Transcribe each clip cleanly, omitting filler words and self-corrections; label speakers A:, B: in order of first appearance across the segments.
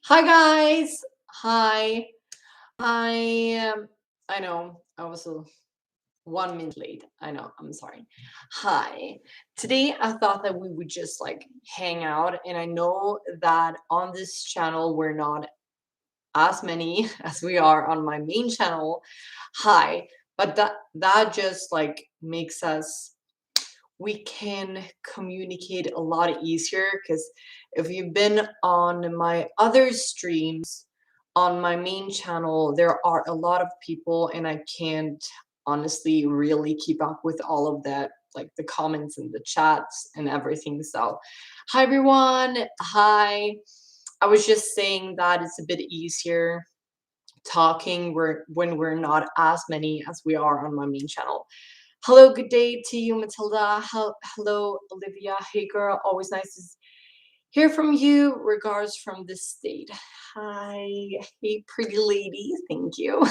A: Hi guys. Hi. I I know I was 1 minute late. I know. I'm sorry. Hi. Today I thought that we would just like hang out, and I know that on this channel we're not as many as we are on my main channel. Hi. But that just like makes us we can communicate a lot easier because if you've been on my other streams on my main channel, there are a lot of people, and I can't honestly really keep up with all of that, like the comments and the chats and everything. So, hi everyone. Hi. I was just saying that it's a bit easier talking when we're not as many as we are on my main channel. Hello, good day to you, Matilda. Hello, Olivia. Hey, girl. Always nice to hear from you. Regards from the state. Hi. Hey, pretty lady. Thank you.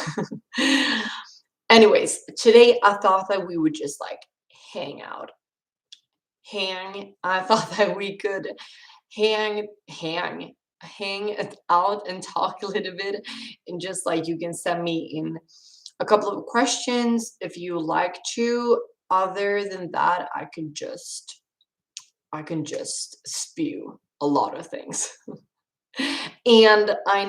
A: Anyways, today I thought that we would just like hang out. I thought that we could hang it out and talk a little bit, and just like you can send me in a couple of questions if you like to. Other than that, I can just spew a lot of things. And I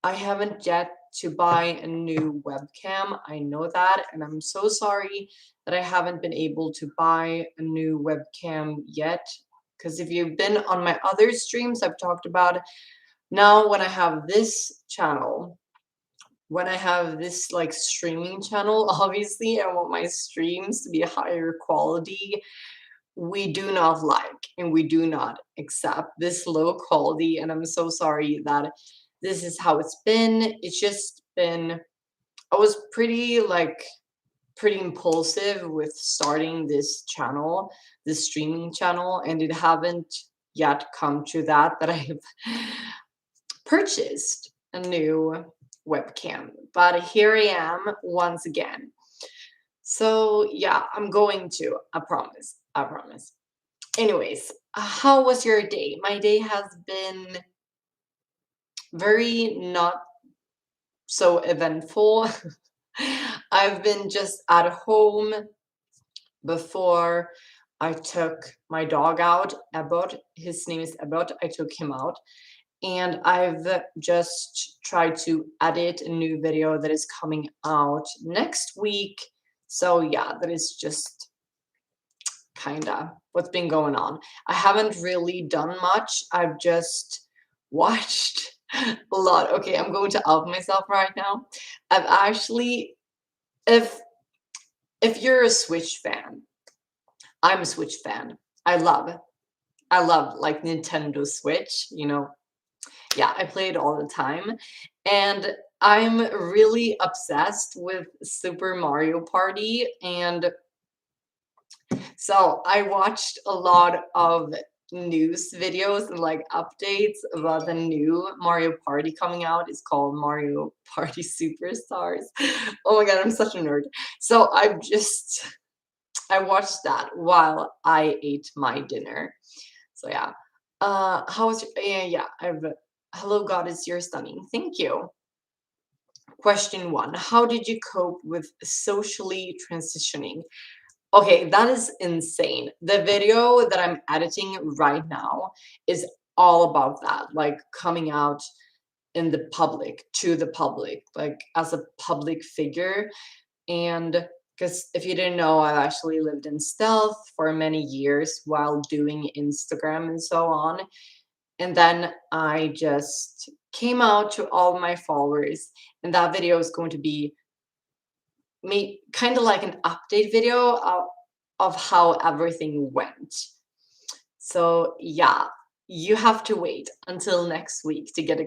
A: haven't yet to buy a new webcam. I know that, and I'm so sorry that I haven't been able to buy a new webcam yet. Because if you've been on my other streams, I've talked about now when I have this channel, when I have this like streaming channel, obviously I want my streams to be higher quality. We do not like and we do not accept this low quality, and I'm so sorry that this is how it's been. It's just been I was pretty impulsive with starting this channel, this streaming channel, and it haven't yet come to that I've purchased a new webcam. But here I am once again. So yeah, I'm going to. I promise. I promise. Anyways, how was your day? My day has been very not so eventful. I've been just at home before I took my dog out, Abbott. His name is Abbott. I took him out. And I've just tried to edit a new video that is coming out next week. So yeah, that is just kinda what's been going on. I haven't really done much. I've just watched a lot. Okay, I'm going to out myself right now. I've actually, if if you're a Switch fan, I'm a Switch fan. I love I love like Nintendo Switch, yeah, I play it all the time. And I'm really obsessed with Super Mario Party. And so I watched a lot of news videos and like updates about the new Mario Party coming out. It's called Mario Party Superstars. Oh my god, I'm such a nerd. So I watched that while I ate my dinner. So yeah. How was your, yeah, I've hello goddess, you're stunning. Thank you. Question one. How did you cope with socially transitioning? Okay, that is insane. The video that I'm editing right now is all about that, like coming out in the public, to the public, like as a public figure. And because if you didn't know, I've actually lived in stealth for many years while doing Instagram and so on. And then I just came out to all my followers, and that video is going to be me kind of like an update video of how everything went. So yeah, you have to wait until next week to get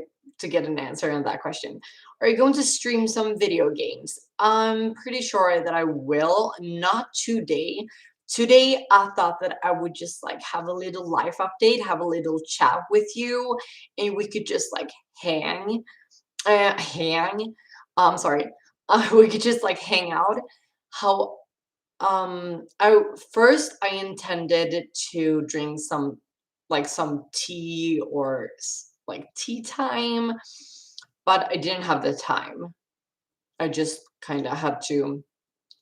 A: an answer on that question. Are you going to stream some video games? I'm pretty sure that I will, not today. Today I thought that I would just like have a little life update, have a little chat with you, and we could just like hang. Sorry. We could just like hang out. How I intended to drink some. like some tea or like tea time, but I didn't have the time. I just kind of had to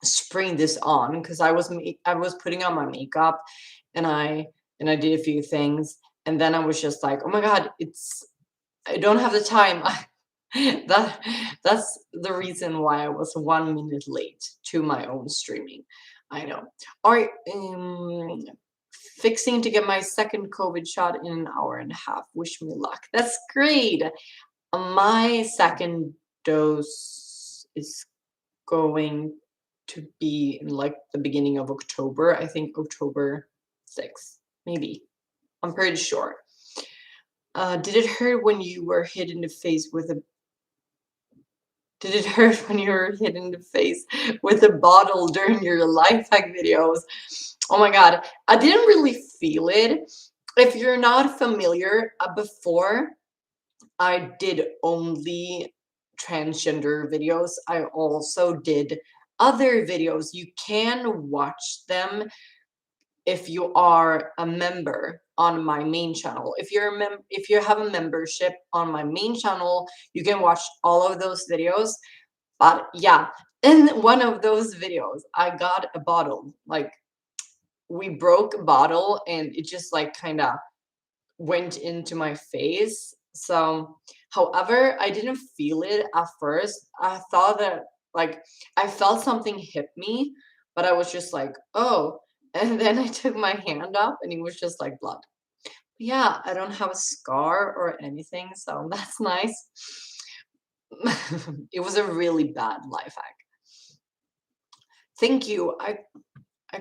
A: spring this on because I was putting on my makeup and I did a few things and then I was just like, oh my god, it's I don't have the time. that that's the reason why I was 1 minute late to my own streaming. I know. All right, fixing to get my second COVID shot in an hour and a half. Wish me luck. That's great. My second dose is going to be in like the beginning of October. I think October 6th, maybe. I'm pretty sure. Did it hurt when you were hit in the face with a did it hurt when you were hit in the face with a bottle during your life hack videos? Oh my god, I didn't really feel it. If you're not familiar, before I did only transgender videos. I also did other videos. You can watch them if you are a member on my main channel. If you have a membership on my main channel, you can watch all of those videos. But yeah, in one of those videos, I got a bottle. Like we broke a bottle and it just like kind of went into my face. So, however, I didn't feel it at first. I thought that like I felt something hit me, but I was just like, oh. And then I took my hand up and it was just like blood. Yeah, I don't have a scar or anything, so that's nice. It was a really bad life hack. Thank you. I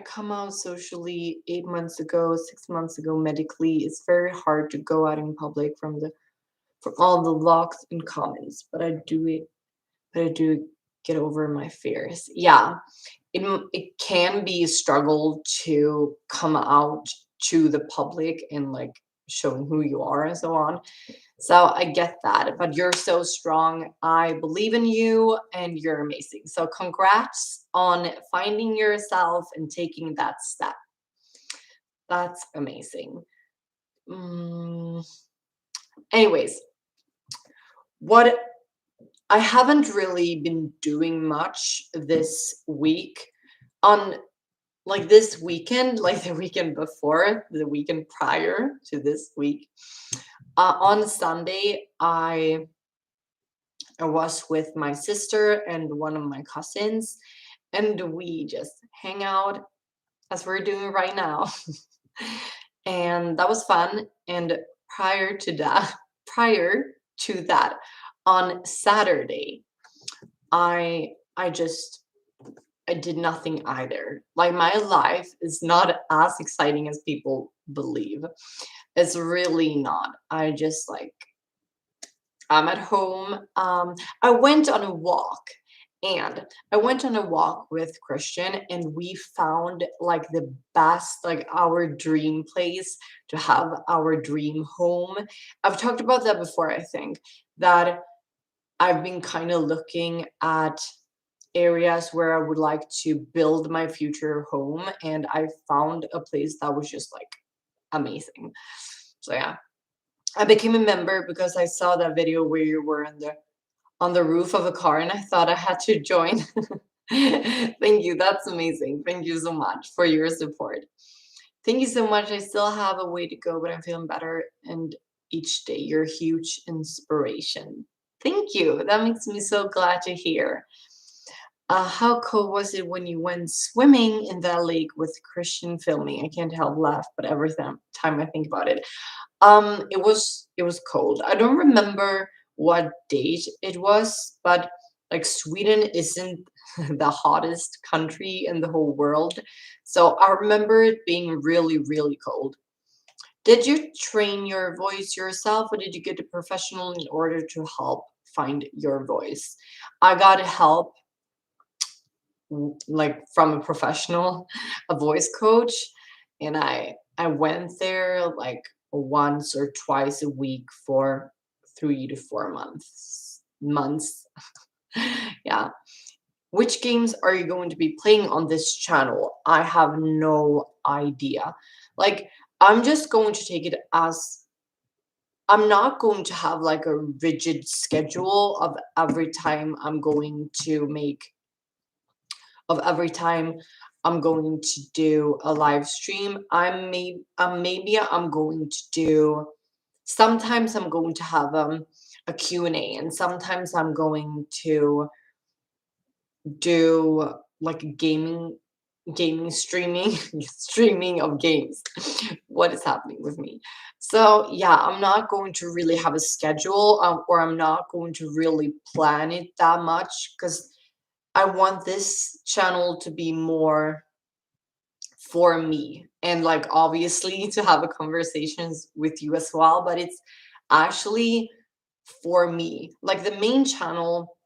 A: come out socially 8 months ago, 6 months ago medically. It's very hard to go out in public from all the locks and comments, but I do get over my fears. Yeah, it can be a struggle to come out to the public and like showing who you are and so on. So I get that, but you're so strong. I believe in you and you're amazing. So congrats on finding yourself and taking that step. That's amazing. Mm, anyways, what I haven't really been doing much this week on like this weekend, like the weekend before, the weekend prior to this week. On Sunday, I was with my sister and one of my cousins, and we just hang out as we're doing right now. And that was fun. And prior to that, prior to that, on Saturday, I just I did nothing either. Like my life is not as exciting as people believe. It's really not. I'm at home. I went on a walk and I went on a walk with Christian and we found like the best, like our dream place to have our dream home. I've talked about that before, I think, that I've been kind of looking at areas where I would like to build my future home and I found a place that was just like amazing. So yeah, I became a member because I saw that video where you were on the roof of a car and I thought I had to join. Thank you. That's amazing. Thank you so much for your support. Thank you so much. I still have a way to go, but I'm feeling better. And each day, you're a huge inspiration. Thank you. That makes me so glad to hear. How cool was it when you went swimming in that lake with Christian filming? I can't help laugh, but every time I think about it, it was cold. I don't remember what date it was, but like Sweden isn't the hottest country in the whole world. So I remember it being really, really cold. Did you train your voice yourself or did you get a professional in order to help find your voice? I got help like from a professional, a voice coach, and I went there like once or twice a week for 3 to 4 months. Yeah. which games are you going to be playing on this channel? I have no idea. Like, I'm just going to take it as I'm not going to have like a rigid schedule every time I'm going to make of every time I'm going to do a live stream. Maybe I'm going to do sometimes I'm going to have a Q&A, and sometimes I'm going to do like a gaming streaming streaming of games. What is happening with me? So yeah, I'm not going to really have a schedule, or I'm not going to really plan it that much, because I want this channel to be more for me, and like obviously to have a conversations with you as well, but it's actually for me. Like the main channel,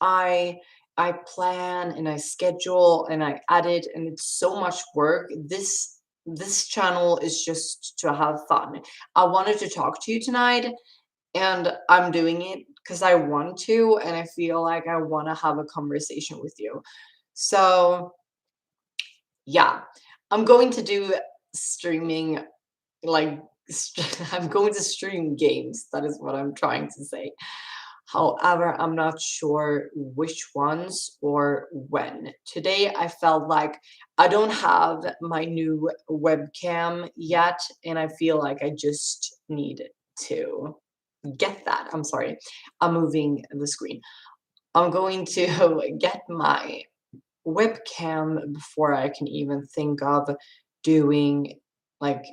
A: I I plan and I schedule and I edit, and it's so much work. This channel is just to have fun. I wanted to talk to you tonight, and I'm doing it because I want to, and I feel like I want to have a conversation with you. So yeah, I'm going to do streaming, like I'm going to stream games. That is what I'm trying to say. However, I'm not sure which ones or when. Today, I felt like I don't have my new webcam yet, and I feel like I just need to get that. I'm sorry, I'm moving the screen. I'm going to get my webcam before I can even think of doing like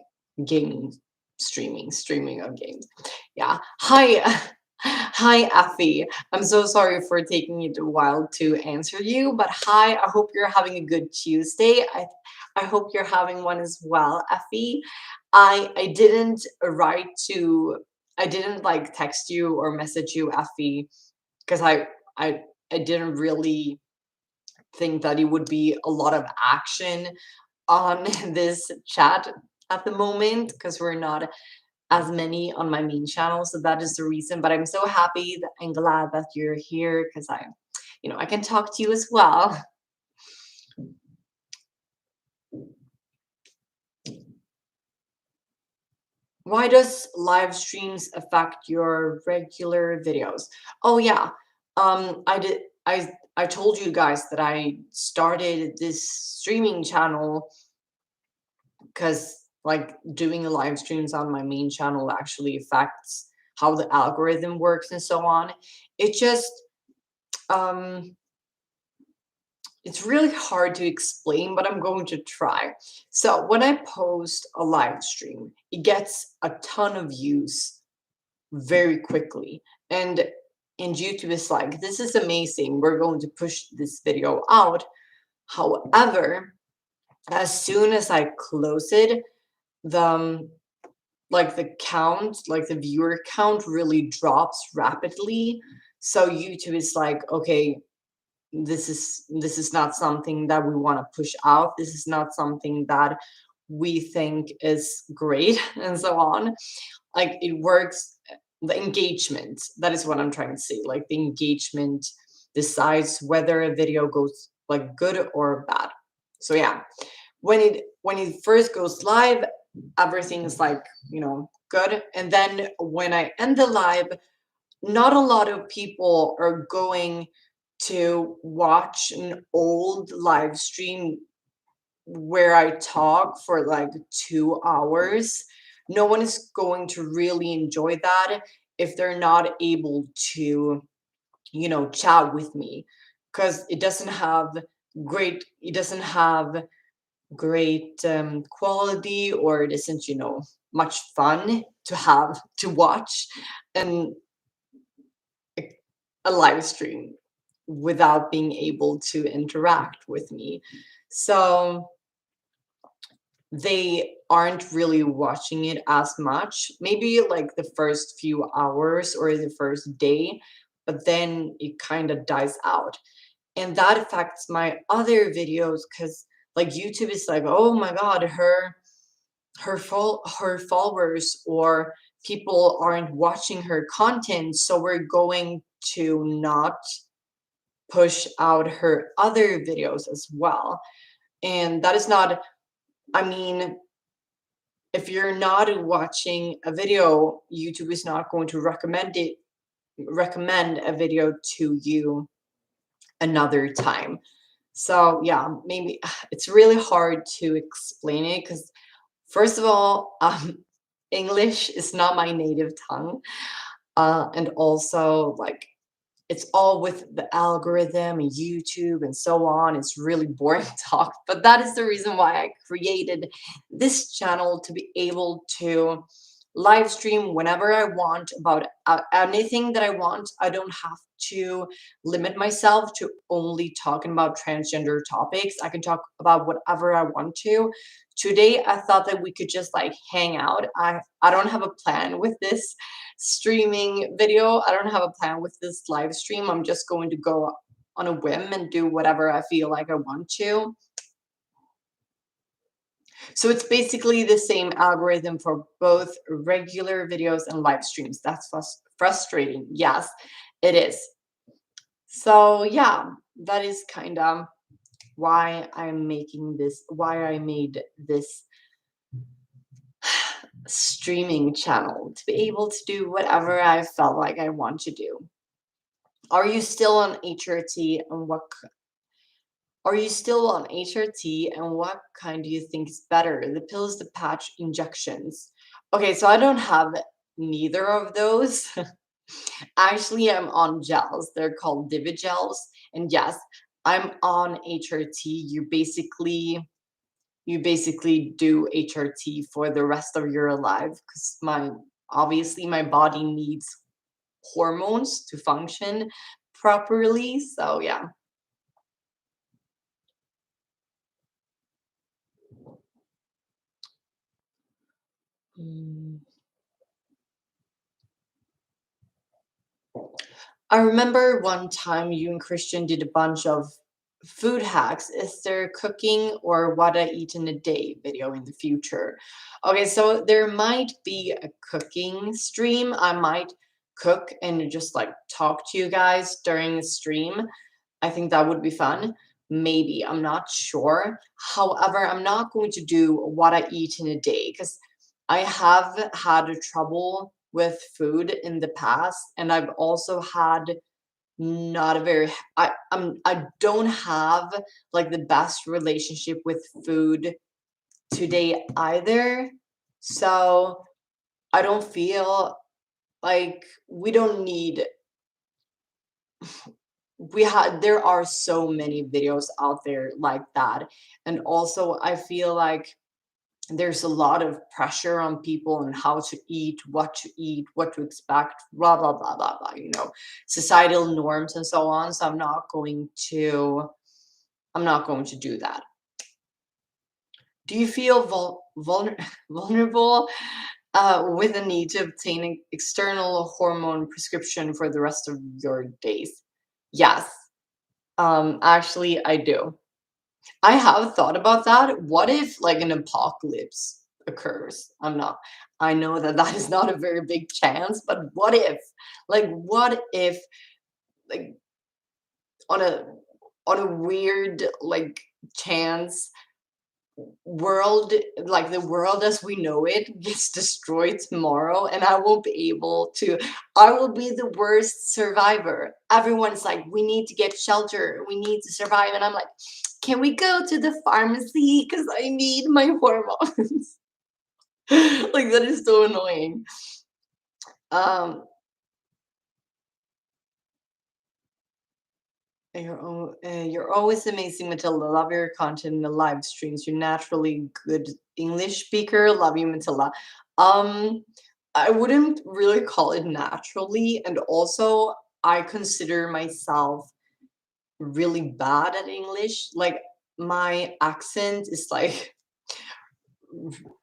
A: gaming streaming of games. Yeah. Hi. Hi, Effie. I'm so sorry for taking it a while to answer you, but hi, I hope you're having a good Tuesday. I hope you're having one as well, Effie. I didn't write to I didn't like text you or message you, Effie, because I I didn't really think that it would be a lot of action on this chat at the moment, because we're not as many on my main channel. So that is the reason. But I'm so happy and glad that you're here, because I can talk to you as well. Why does live streams affect your regular videos? Oh yeah. I did I told you guys that I started this streaming channel because like doing live streams on my main channel actually affects how the algorithm works and so on. It just um it's really hard to explain, but I'm going to try. So when I post a live stream, it gets a ton of views very quickly. And YouTube is like, this is amazing. We're going to push this video out. However, as soon as I close it, the like the count, like the viewer count really drops rapidly. So YouTube is like, okay, this is not something that we want to push out. This is not something that we think is great and so on. Like it works, the engagement, that is what I'm trying to say. Like the engagement decides whether a video goes like good or bad. So yeah, when it first goes live, everything is like, good. And then when I end the live, not a lot of people are going to watch an old live stream where I talk for like 2 hours. No one is going to really enjoy that if they're not able to, chat with me, because it doesn't have great quality, or it isn't, much fun to have to watch and a live stream without being able to interact with me. So they aren't really watching it as much, maybe like the first few hours or the first day, but then it kind of dies out. And that affects my other videos, because like YouTube is like, oh my god, her followers or people aren't watching her content, so we're going to not push out her other videos as well. And that is not, I mean, if you're not watching a video, YouTube is not going to recommend a video to you another time. So yeah, maybe it's really hard to explain it because first of all, English is not my native tongue. And also like it's all with the algorithm and YouTube and so on. It's really boring talk, but that is the reason why I created this channel to be able to live stream whenever I want about anything that I want. I don't have to limit myself to only talking about transgender topics. I can talk about whatever I want to. Today, I thought that we could just like hang out. I don't have a plan with this streaming video. I don't have a plan with this live stream. I'm just going to go on a whim and do whatever I feel like I want to. So it's basically the same algorithm for both regular videos and live streams. That's frustrating. Yes, it is. So yeah, that is kind of why I made this streaming channel to be able to do whatever I felt like I want to do. Are you still on HRT and are you still on HRT and what kind do you think is better? The pills, the patch, injections? Okay, so I don't have neither of those. Actually, I'm on gels. They're called Divi gels. And yes, I'm on HRT. You basically do HRT for the rest of your life because obviously my body needs hormones to function properly. So yeah. Mm. I remember one time you and Christian did a bunch of food hacks. Is there cooking or what I eat in a day video in the future? Okay, so there might be a cooking stream. I might cook and just like talk to you guys during the stream. I think that would be fun. Maybe, I'm not sure. However, I'm not going to do what I eat in a day because I have had trouble with food in the past, and I've also had not a very I don't have like the best relationship with food today either. So I don't feel like there are so many videos out there like that. And also I feel like there's a lot of pressure on people on how to eat, what to expect, blah blah blah blah blah, societal norms and so on. So I'm not going to do that. Do you feel vulnerable with the need to obtain an external hormone prescription for the rest of your days? Yes, actually, I do. I have thought about that. What if like an apocalypse occurs? I know that that is not a very big chance, but what if? What if like on a on a weird like chance world, like the world as we know it gets destroyed tomorrow and I will be the worst survivor. Everyone's like, we need to get shelter, we need to survive, and I'm like, can we go to the pharmacy because I need my hormones? Like that is so annoying. um you're always amazing, Matilda. Love your content in the live streams. You're naturally good English speaker. Love you, Matilda. Um, I wouldn't really call it naturally, and also I consider myself really bad at English. Like my accent is like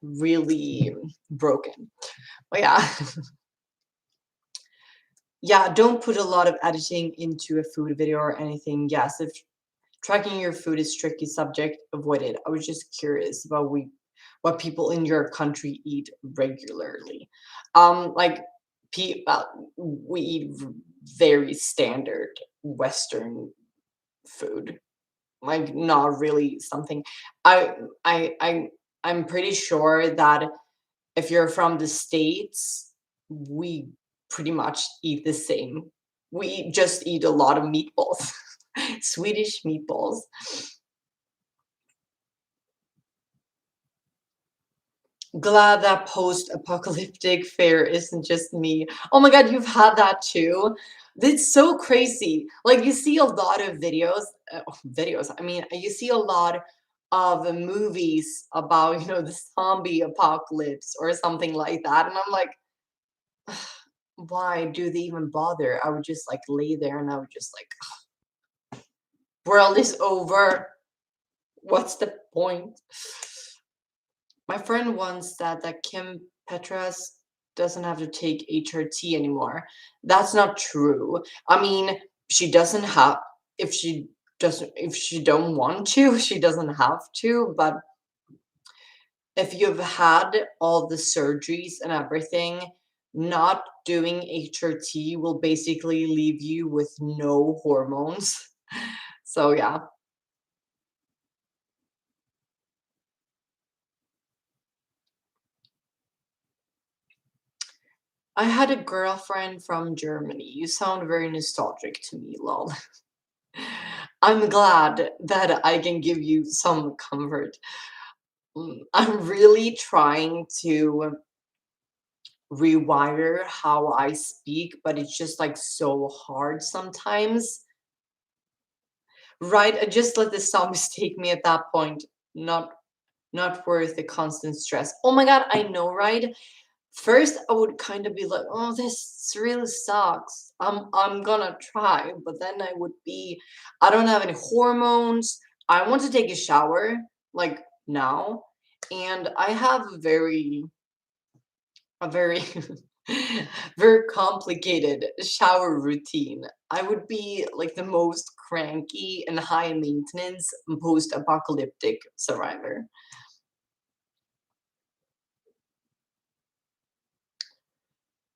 A: really broken. But yeah. Yeah, don't put a lot of editing into a food video or anything. Yes, if tracking your food is tricky subject, avoid it. I was just curious about what people in your country eat regularly. Like we eat very standard Western. food. Like, not really something I I I I'm pretty sure that if you're from the States, we pretty much eat the same. We just eat a lot of meatballs, Swedish meatballs. Glad that post-apocalyptic fear isn't just me. Oh my God, you've had that too? It's so crazy. Like you see a lot of videos. I mean, you see a lot of movies about, the zombie apocalypse or something like that. And I'm like, why do they even bother? I would just like lay there and I would just like, world is over. What's the point? My friend once said that Kim Petras doesn't have to take HRT anymore. That's not true. I mean, she doesn't have if she don't want to, she doesn't have to, but if you've had all the surgeries and everything, not doing HRT will basically leave you with no hormones. So yeah. I had a girlfriend from Germany. You sound very nostalgic to me, lol. I'm glad that I can give you some comfort. I'm really trying to rewire how I speak, but it's just like so hard sometimes. Right? I just let the songs take me at that point. Not not worth the constant stress. Oh my God, I know, right? First, I would kind of be like, "Oh, this really sucks. I'm gonna try," but then I would be, I don't have any hormones. I want to take a shower like now, and I have a very very complicated shower routine. I would be like the most cranky and high maintenance post-apocalyptic survivor.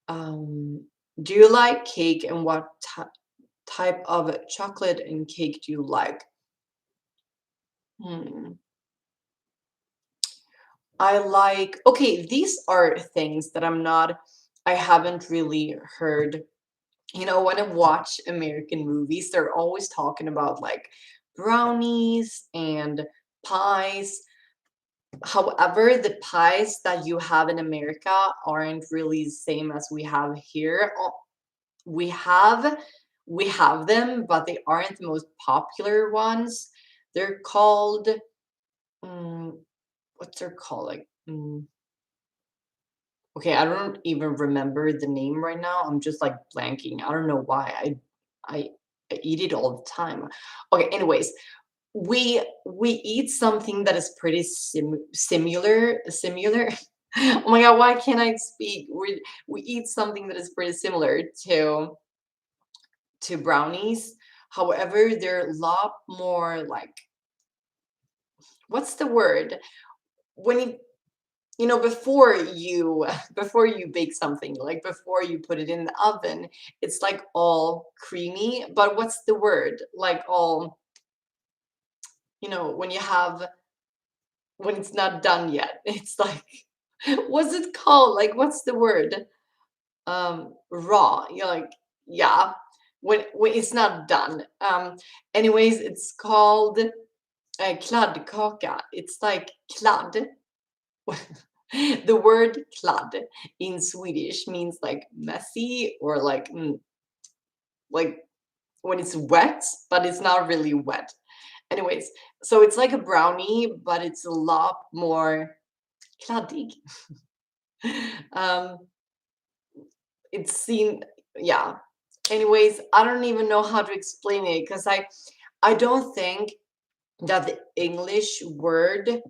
A: Um, do you like cake and what type of chocolate and cake do you like? Hmm. I like, okay, these are things that I haven't really heard. When I watch American movies, they're always talking about like brownies and pies. However, the pies that you have in America aren't really the same as we have here. We have we have them, but they aren't the most popular ones. They're called, mm, what's they're called? Like, okay, I don't even remember the name right now. I'm just like blanking. I don't know why. I I eat it all the time. Okay, anyways, we eat something that is pretty similar. Oh my God, why can't I speak? We eat something that is pretty similar to brownies. However, they're a lot more like, what's the word? When before you bake something, like before you put it in the oven, it's like all creamy, but what's the word? Like all, when you have when it's not done yet. It's like what's it called? Like what's the word? Raw. You're like, yeah, when it's not done. Anyways, it's called kladdkaka. It's like kladd. The word kladd in Swedish means like messy or like when it's wet, but it's not really wet. Anyways, so it's like a brownie, but it's a lot more kladdig. Um, it's seen, yeah. Anyways, I don't even know how to explain it because I don't think that the English word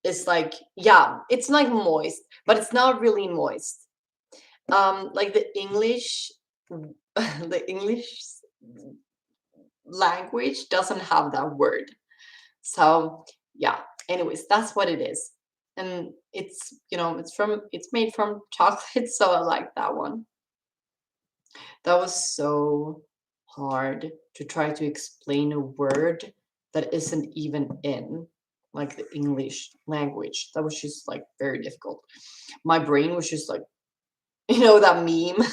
A: is like, yeah, it's like moist, but it's not really moist. Like the English, the English language doesn't have that word. So yeah. Anyways, that's what it is, and it's made from chocolate, so I like that one. That was so hard to try to explain a word that isn't even in like the English language. That was just like very difficult. My brain was just like, that meme,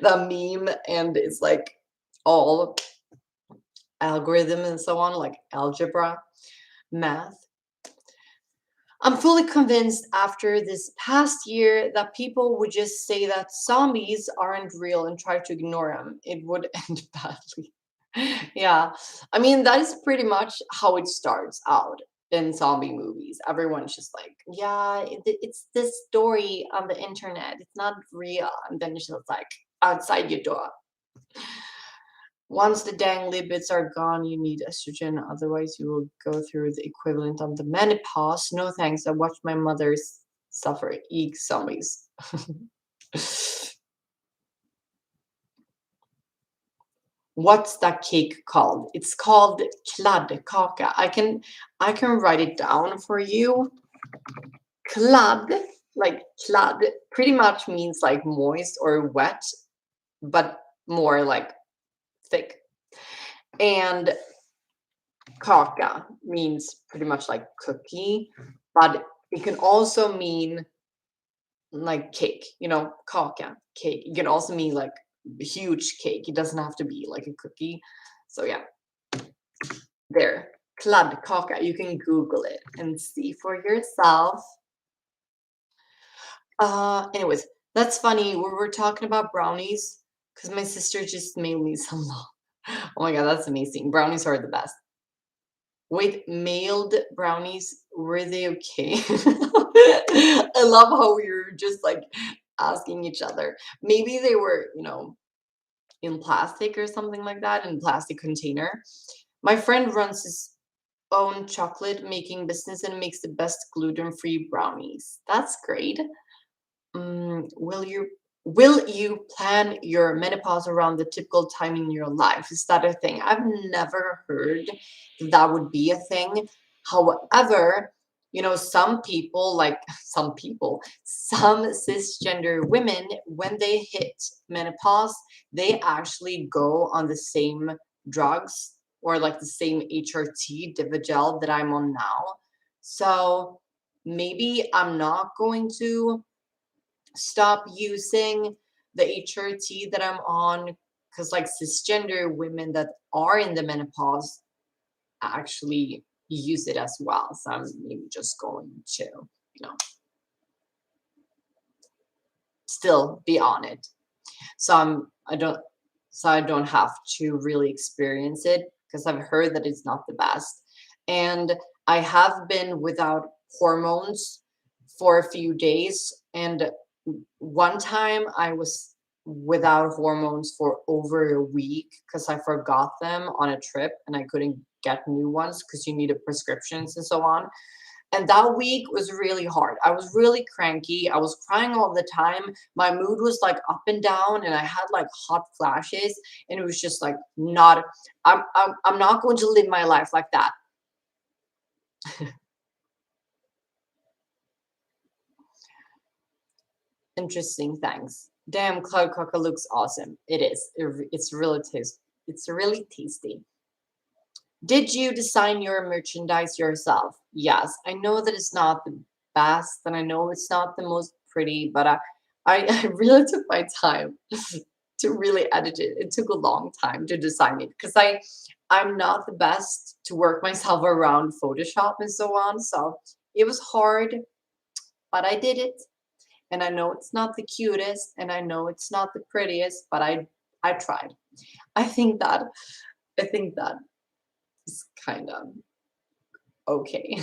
A: that meme, and it's like all algorithm and so on, like algebra, math. I'm fully convinced after this past year that people would just say that zombies aren't real and try to ignore them. It would end badly. Yeah, I mean, that is pretty much how it starts out in zombie movies. Everyone's just like, yeah, it's this story on the internet. It's not real. And then it's just like outside your door. Once the dang lipids are gone, you need estrogen. Otherwise, you will go through the equivalent of the menopause. No thanks. I watched my mother suffer. Eek zombies. What's that cake called? It's called kladdkaka. I can write it down for you. Kladd, like kladd, pretty much means like moist or wet, but more like thick. And kaka means pretty much like cookie, but it can also mean like cake, kaka, cake. It can also mean like a huge cake. It doesn't have to be like a cookie. So yeah, there. Kladdkaka. You can Google it and see for yourself. Anyways, that's funny. We were talking about brownies because my sister just made me some. Oh my god, that's amazing. Brownies are the best. Wait, mailed brownies, were they okay? I love how we are just like asking each other. Maybe they were, in plastic or something like that, in plastic container. My friend runs his own chocolate making business and makes the best gluten-free brownies. That's great. Will you plan your menopause around the typical time in your life? Is that a thing? I've never heard that would be a thing. However, some people, like some cisgender women, when they hit menopause, they actually go on the same drugs or like the same HRT, Divigel, that I'm on now. So maybe I'm not going to stop using the HRT that I'm on because like cisgender women that are in the menopause actually use it as well. So I'm maybe just going to, you know, still be on it. So I don't have to really experience it because I've heard that it's not the best. And I have been without hormones for a few days, and one time I was without hormones for over a week because I forgot them on a trip and I couldn't get new ones because you needed prescriptions and so on. And that week was really hard. I was really cranky. I was crying all the time. My mood was like up and down, and I had like hot flashes. And it was just like not. I'm not going to live my life like that. Interesting. Thanks. Damn, cloud coca looks awesome. It is. It's really tasty. It's really tasty. Did you design your merchandise yourself? Yes. I know that it's not the best, and I know it's not the most pretty, but I really took my time to really edit it. It took a long time to design it because I'm not the best to work myself around Photoshop and so on. So it was hard, but I did it. And I know it's not the cutest, and I know it's not the prettiest, but I tried. I think that I think that is kind of okay.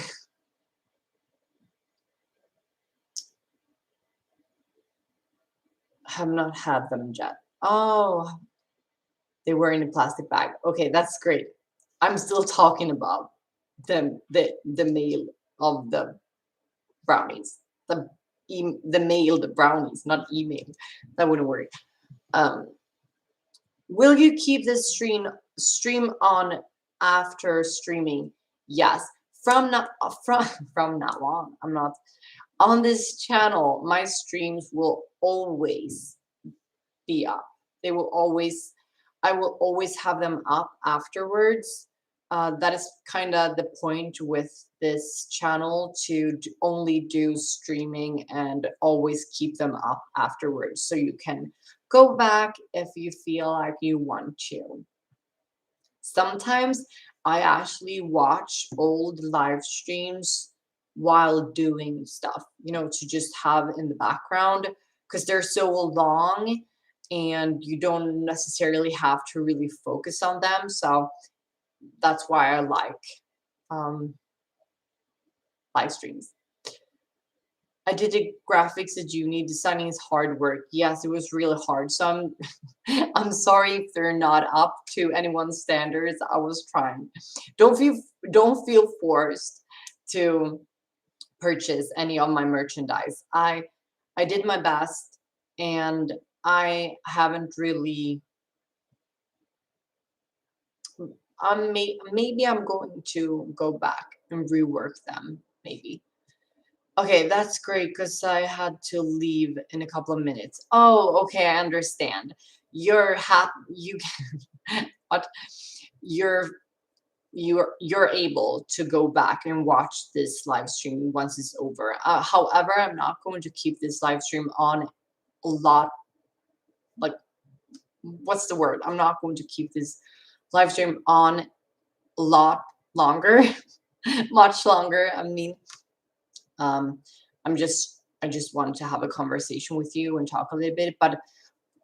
A: Have not had them yet. Oh, they were in a plastic bag. Okay, that's great. I'm still talking about the mail of the brownies. The mailed brownies, not email. That wouldn't work. Um, will you keep this stream on after streaming? Yes. From now on. I'm not on this channel. My streams will always be up. They will always I will always have them up afterwards. That is kind of the point with this channel, to only do streaming and always keep them up afterwards so you can go back if you feel like you want to. Sometimes I actually watch old live streams while doing stuff, to just have in the background because they're so long and you don't necessarily have to really focus on them. So that's why I like um, live streams. I did a graphics at uni. Designing is hard work. Yes, it was really hard. So I'm sorry if they're not up to anyone's standards. I was trying. Don't feel don't feel forced to purchase any of my merchandise. I did my best, and I haven't really. Maybe I'm going to go back and rework them. Maybe. Okay, that's great because I had to leave in a couple of minutes. Oh, okay, I understand. You're happy. You what? You're you're able to go back and watch this live stream once it's over. However, I'm not going to keep this live stream on a lot. Like, what's the word? I'm not going to keep this live stream on a lot longer, much longer. I mean, um, I just wanted to have a conversation with you and talk a little bit, but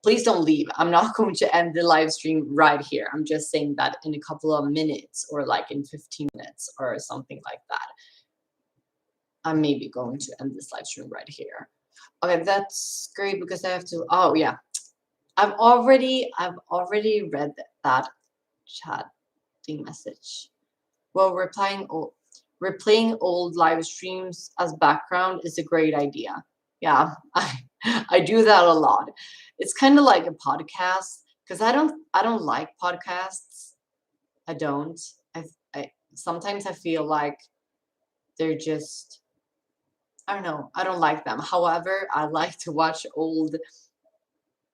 A: please don't leave. I'm not going to end the live stream right here. I'm just saying that in a couple of minutes or like in 15 minutes or something like that. I'm maybe going to end this live stream right here. Okay, that's great because I have to. Oh yeah, I've already read that chatting message. Well, replaying old live streams as background is a great idea. Yeah, I do that a lot. It's kind of like a podcast because I don't like podcasts. I don't. I sometimes I feel like they're just, I don't know. I don't like them. However, I like to watch old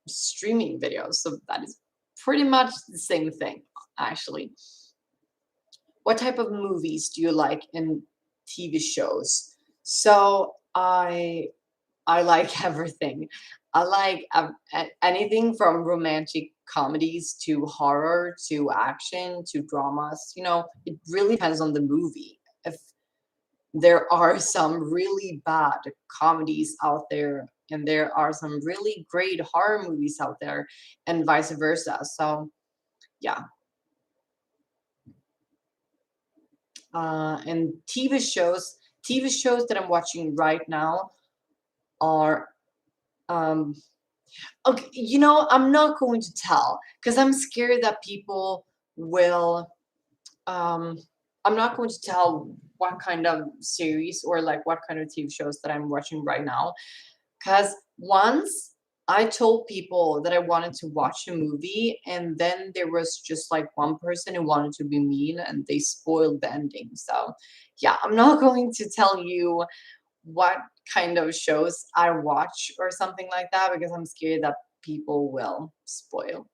A: streaming videos, so that is pretty much the same thing, actually. What type of movies do you like in TV shows? So I like everything. I like anything from romantic comedies to horror to action to dramas. It really depends on the movie. If there are some really bad comedies out there, and there are some really great horror movies out there, and vice versa. So yeah, and TV shows that I'm watching right now are um okay, I'm not going to tell because I'm scared that people will um I'm not going to tell what kind of series or like what kind of TV shows that I'm watching right now. Because once I told people that I wanted to watch a movie, and then there was just like one person who wanted to be mean and they spoiled the ending. So, yeah, I'm not going to tell you what kind of shows I watch or something like that because I'm scared that people will spoil.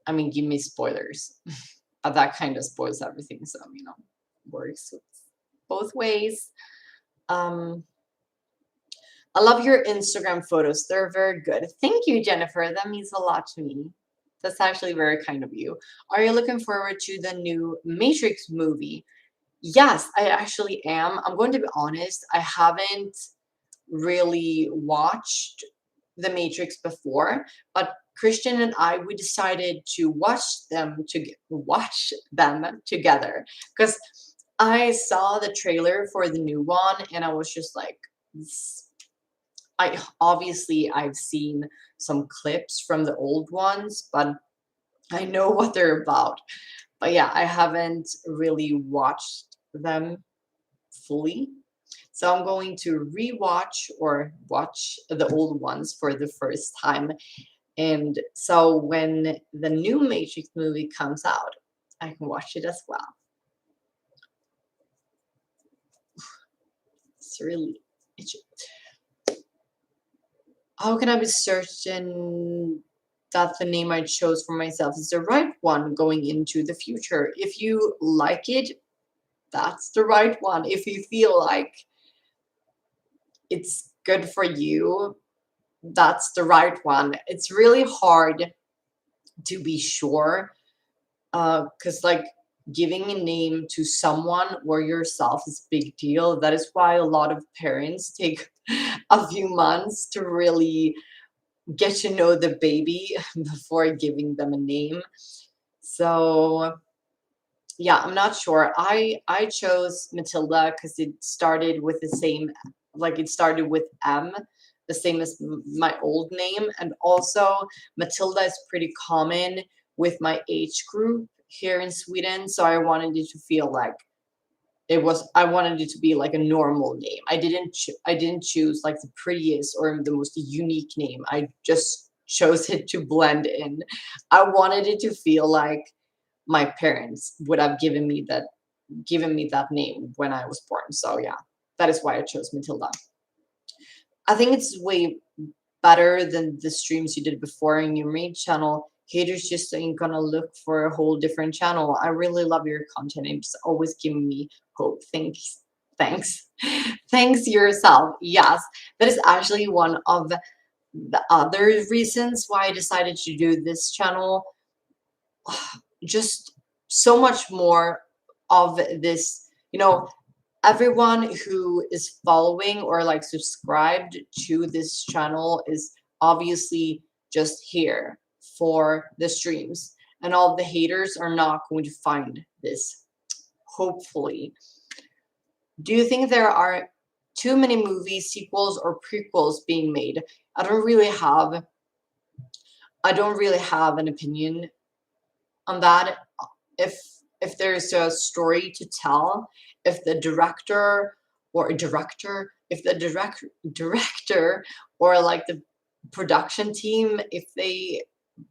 A: I mean, give me spoilers. That kind of spoils everything. So, works both ways. Um, I love your Instagram photos. They're very good. Thank you, Jennifer. That means a lot to me. That's actually very kind of you. Are you looking forward to the new Matrix movie? Yes, I actually am. I'm going to be honest. I haven't really watched The Matrix before, but Christian and I, we decided to watch them together because I saw the trailer for the new one and I was just like, I've seen some clips from the old ones, but I know what they're about. But yeah, I haven't really watched them fully. So I'm going to rewatch or watch the old ones for the first time. And so when the new Matrix movie comes out, I can watch it as well. It's really itchy. How can I be certain that the name I chose for myself is the right one going into the future. If you like it, that's the right one. If you feel like it's good for you, that's the right one. It's really hard to be sure, because like giving a name to someone or yourself is a big deal. That is why a lot of parents take a few months to really get to know the baby before giving them a name. So yeah, I'm not sure. I chose Matilda because it started with the same, like it started with M, the same as my old name, and also Matilda is pretty common with my age group here in Sweden. So I wanted it to feel like I wanted it to be like a normal name. I didn't choose like the prettiest or the most unique name. I just chose it to blend in. I wanted it to feel like my parents would have given me that name when I was born. So yeah, that is why I chose Matilda. I think it's way better than the streams you did before in your main channel. Haters just ain't gonna look for a whole different channel. I really love your content. It's always giving me hope. Thanks. Thanks. Thanks yourself. Yes, that is actually one of the other reasons why I decided to do this channel. Just so much more of this, everyone who is following or like subscribed to this channel is obviously just here for the streams, and all the haters are not going to find this, hopefully. Do you think there are too many movies, sequels, or prequels being made? I don't really have an opinion on that. If there's a story to tell, if the director or a director, if the director or like the production team, if they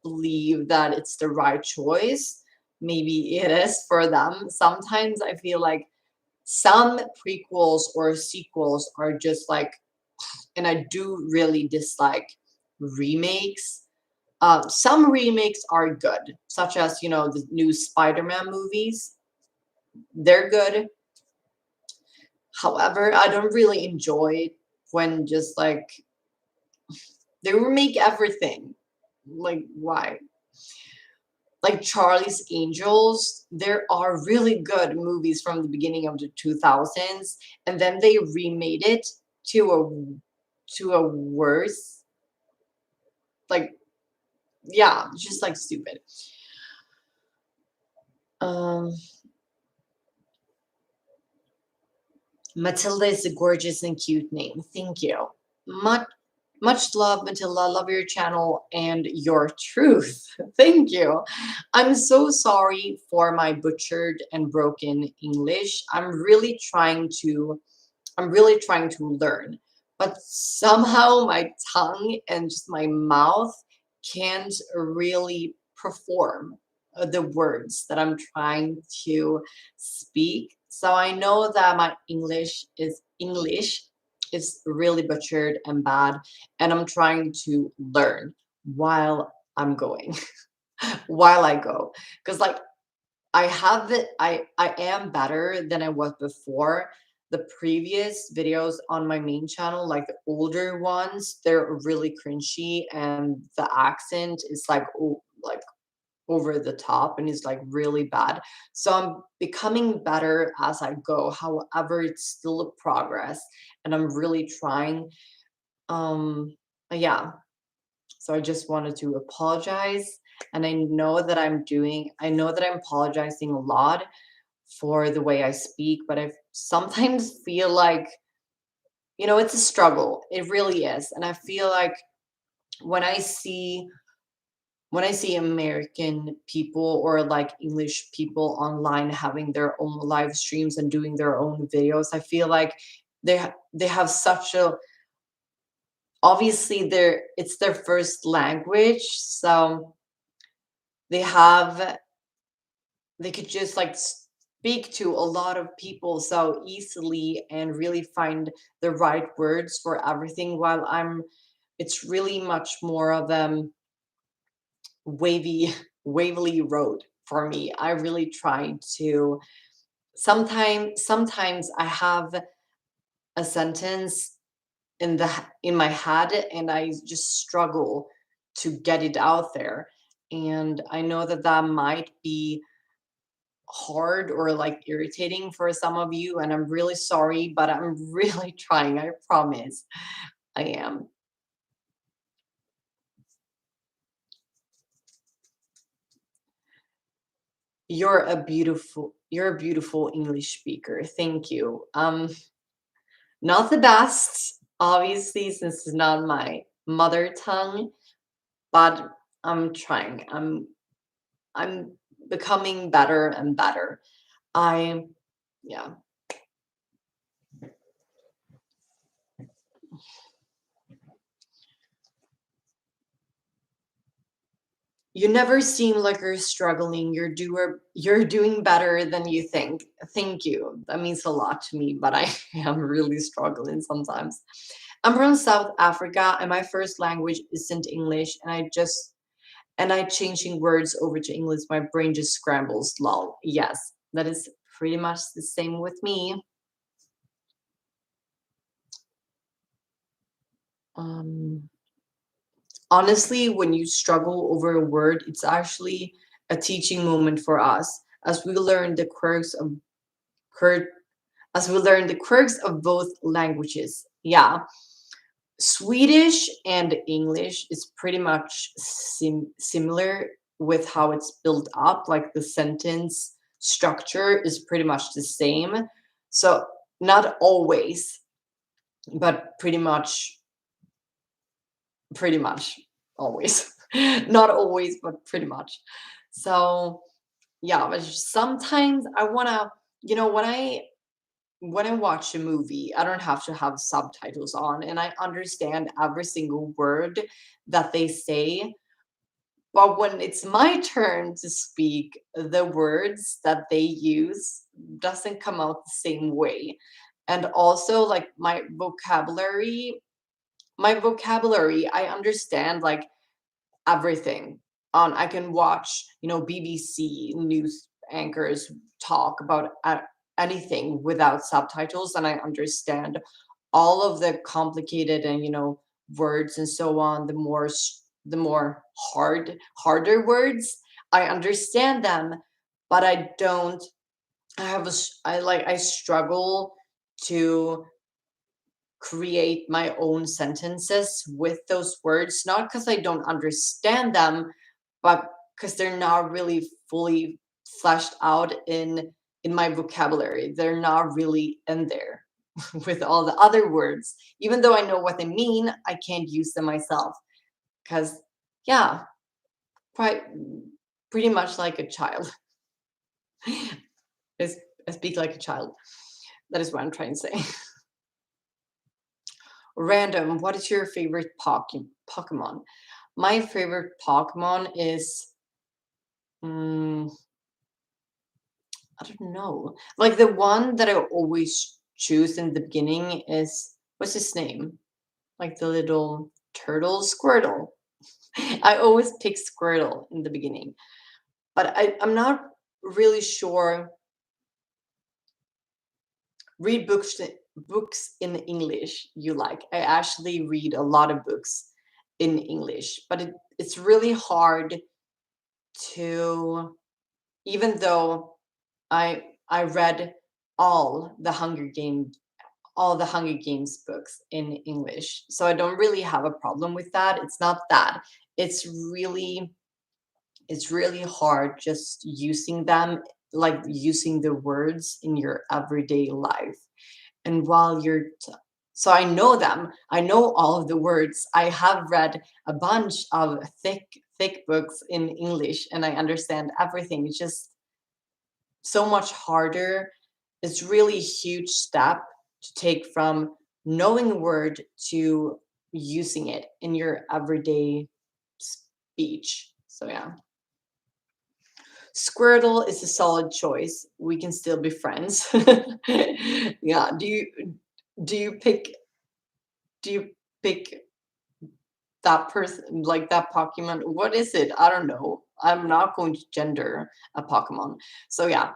A: believe that it's the right choice, maybe it is for them. Sometimes I feel like some prequels or sequels are just like, and I do really dislike remakes. Some remakes are good, such as, the new Spider-Man movies. They're good. However, I don't really enjoy it when just like they remake everything. Like, why? Like Charlie's Angels, there are really good movies from the beginning of the 2000s, and then they remade it to a worse, like, yeah, just like stupid. Um, Matilda is a gorgeous and cute name. Thank you. Much much love, Matilda. Love your channel and your truth. Thank you. I'm so sorry for my butchered and broken English. I'm really trying to learn, but somehow my tongue and just my mouth can't really perform the words that I'm trying to speak. So I know that my English is really butchered and bad, and I'm trying to learn while I'm going, while I go, because like I have it. I am better than I was before. The previous videos on my main channel, like the older ones, they're really cringy, and the accent is like like over the top and is like really bad. So I'm becoming better as I go. However, it's still a progress, and I'm really trying. Um, yeah. So I just wanted to apologize, and I know that I'm apologizing a lot for the way I speak, but I sometimes feel like, it's a struggle. It really is. And I feel like when I see American people or like English people online having their own live streams and doing their own videos, I feel like they have such a, obviously it's their first language, so they have they could just like speak to a lot of people so easily and really find the right words for everything, while it's really much more of wavy wavily road for me. I really try to sometimes I have a sentence in my head and I just struggle to get it out there. And I know that that might be hard or like irritating for some of you, and I'm really sorry, but I'm really trying, I promise. I am. You're a beautiful English speaker. Thank you. Not the best, obviously, since it's not my mother tongue, but I'm trying. I'm becoming better and better. I Yeah. You never seem like you're struggling. You're doing better than you think. Thank you. That means a lot to me, but I am really struggling sometimes. I'm from South Africa and my first language isn't English, and I changing words over to English, my brain just scrambles. Lol. Yes, that is pretty much the same with me. Um Honestly, when you struggle over a word, it's actually a teaching moment for us as we learn the quirk as we learn the quirks of both languages. Yeah, Swedish and English is pretty much similar with how it's built up, like the sentence structure is pretty much the same. So, not always, but pretty much always. Not always, but pretty much. So, yeah, but sometimes I wanna, when I watch a movie, I don't have to have subtitles on, and I understand every single word that they say. But when it's my turn to speak, the words that they use doesn't come out the same way. And also, like my vocabulary, I understand like everything. On I can watch, BBC news anchors talk about anything without subtitles, and I understand all of the complicated and words and so on. The more harder words, I understand them, but I don't. I have a s- I like I struggle to create my own sentences with those words, not because I don't understand them, but because they're not really fully fleshed out in my vocabulary. They're not really in there with all the other words. Even though I know what they mean, I can't use them myself. Because yeah, quite pretty much like a child. I, s- I speak like a child. That is what I'm trying to say. Random, what is your favorite Pokemon? My favorite Pokemon is, mm, I don't know. Like the one that I always choose in the beginning is, what's his name? Like the little turtle, Squirtle. I always pick Squirtle in the beginning, but I'm not really sure. Read books in English you like. I actually read a lot of books in English, but it's really hard to, even though I read all the Hunger Games all the Hunger Games books in English. So I don't really have a problem with that. It's not that. It's really it's really hard just using them, like using the words in your everyday life. And while so I know them. I know all of the words. I have read a bunch of thick books in English and I understand everything. It's just so much harder. It's really a huge step to take from knowing a word to using it in your everyday speech. So yeah. Squirtle is a solid choice. We can still be friends. Yeah. Do you pick do you pick that person, like that Pokemon. What is it? I don't know. I'm not going to gender a Pokemon. So yeah.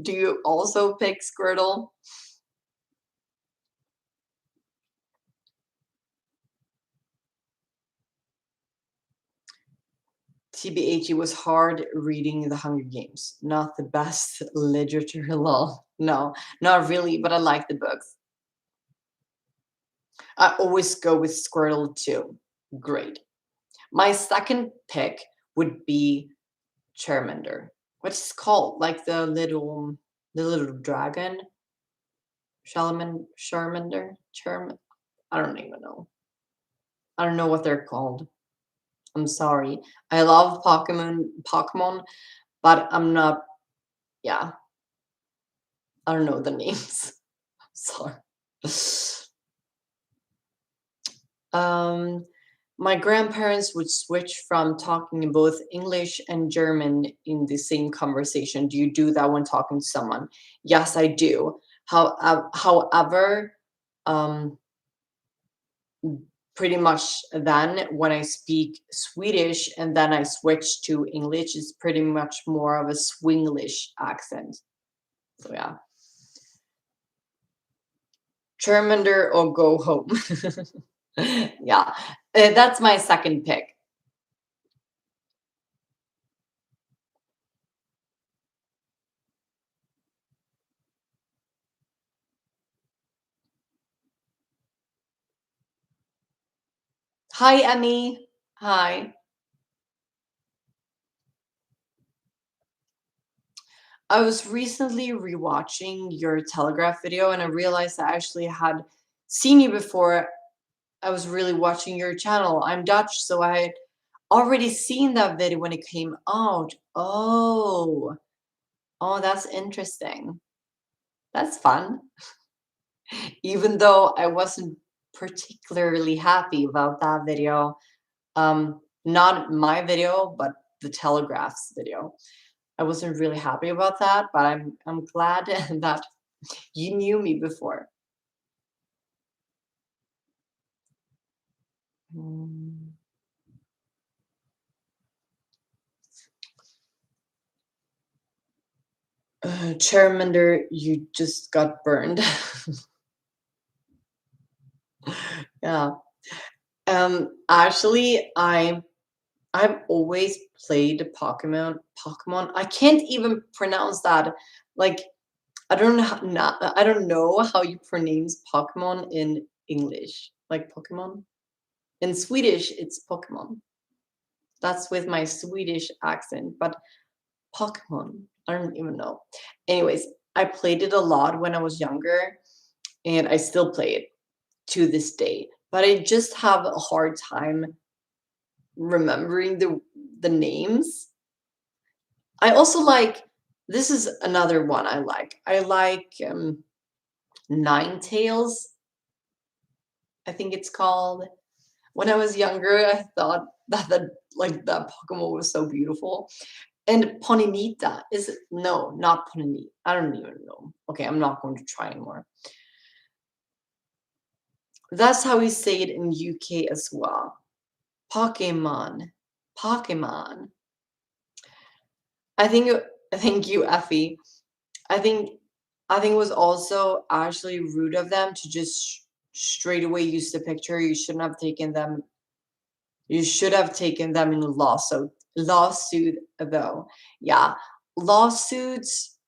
A: Do you also pick Squirtle? TBH, it was hard reading The Hunger Games. Not the best literature, lol. No, not really, but I like the books. I always go with Squirtle too. Great. My second pick would be Charmander. What's it called? Like the little dragon? Charmander? I don't even know. I don't know what they're called. I'm sorry. I love Pokemon, but I'm not, yeah, I don't know the names. Sorry. Um, my grandparents would switch from talking in both English and German in the same conversation. Do you do that when talking to someone? Yes, I do. However, um, pretty much then when I speak Swedish and then I switch to English, it's pretty much more of a Swinglish accent. So yeah, Charmander or go home. Yeah, that's my second pick. Hi, Emmy. Hi. I was recently rewatching your Telegraph video and I realized I actually had seen you before. I was really watching your channel. I'm Dutch, so I had already seen that video when it came out. Oh, that's interesting. That's fun. Even though I wasn't particularly happy about that video. Not my video, but the Telegraph's video. I wasn't really happy about that, but I'm glad that you knew me before. Mm. Charmander, you just got burned. Yeah. Actually, I've always played Pokemon. Pokemon. I can't even pronounce that. Like I don't know how you pronounce Pokemon in English. Like Pokemon. In Swedish, it's Pokemon. That's with my Swedish accent, but Pokemon, I don't even know. Anyways, I played it a lot when I was younger, and I still play it to this day. But I just have a hard time remembering the names. I also like this is another one I like. I like Ninetales, I think it's called. When I was younger, I thought that Pokemon was so beautiful. And Poninita is it? No, not Poninita. I don't even know. Okay, I'm not going to try anymore. That's how we say it in UK as well. Pokemon. Pokemon. I think thank you, Effie. I think I think it was also actually rude of them to just straight away use the picture. You should have taken them in lawsuit though. Yeah. Lawsuits.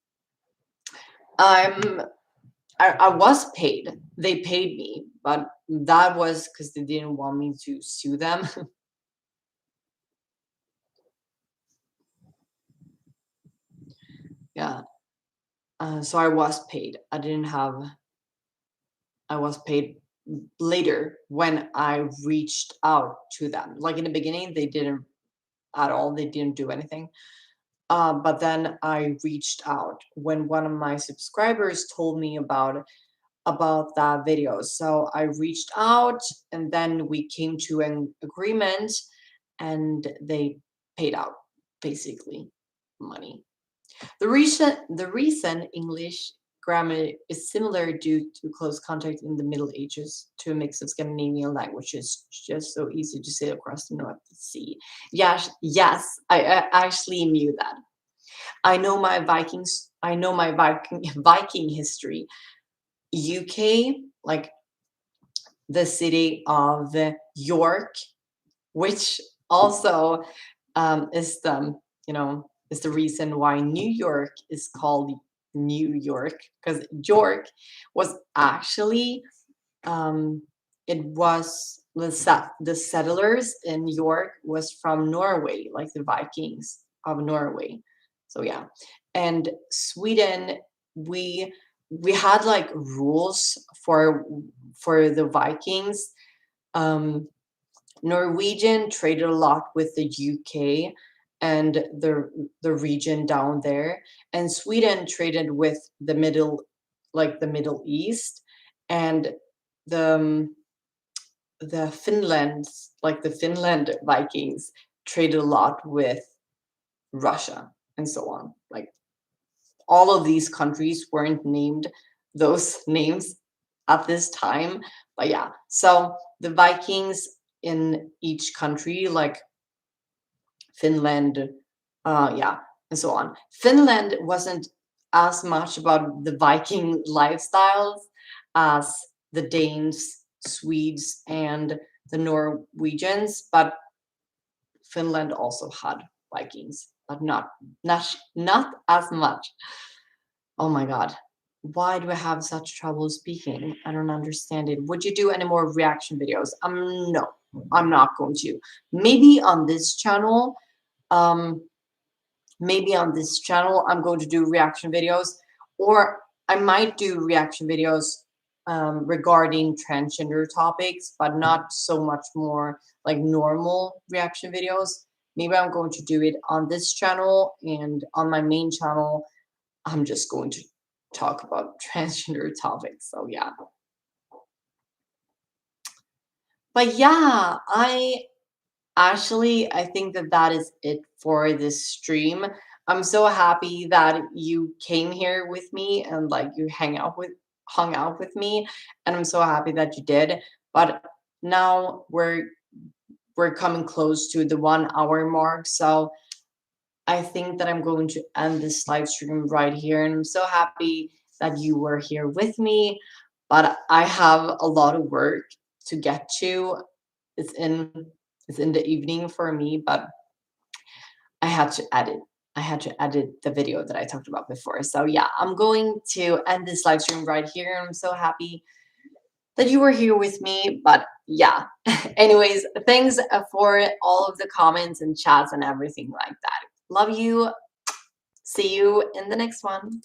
A: I'm I was paid. They paid me, but that was because they didn't want me to sue them. Yeah. So I was paid. I was paid later when I reached out to them. Like in the beginning, they didn't at all. They didn't do anything. But then I reached out when one of my subscribers told me about that video. So I reached out and then we came to an agreement and they paid out basically money. The reason English grammar is similar due to close contact in the Middle Ages to a mix of Scandinavian languages, just so easy to sail across the North Sea. Yes, yes, I actually knew that. I know my Viking Viking history. UK, like the city of York, which also is is the reason why New York is called New York, because York was actually it was the settlers in York was from Norway, like the Vikings of Norway. So yeah, and Sweden, we we had like rules for the Vikings. Um, Norwegian traded a lot with the UK and the region down there, and Sweden traded with the Middle East, and the the Finland's like the Finland Vikings traded a lot with Russia and so on. Like all of these countries weren't named those names at this time, but yeah. So the Vikings in each country, like Finland, yeah, and so on. Finland wasn't as much about the Viking lifestyles as the Danes, Swedes, and the Norwegians, but Finland also had Vikings, but not as much. Oh my God. Why do I have such trouble speaking? I don't understand it. Would you do any more reaction videos? No, I'm not going to. Maybe on this channel, um, maybe on this channel, I'm going to do reaction videos, or I might do reaction videos regarding transgender topics, but not so much more like normal reaction videos. Maybe I'm going to do it on this channel, and on my main channel, I'm just going to talk about transgender topics. So yeah. But yeah, I think that that is it for this stream. I'm so happy that you came here with me and like you hung out with me, and I'm so happy that you did. But now we're coming close to the 1 hour mark, so I think that I'm going to end this live stream right here, and I'm so happy that you were here with me. But I have a lot of work to get to. It's in it's in the evening for me, but I had to edit. I had to edit the video that I talked about before. So yeah, I'm going to end this live stream right here. And I'm so happy that you were here with me. But yeah, anyways, thanks for all of the comments and chats and everything like that. Love you. See you in the next one.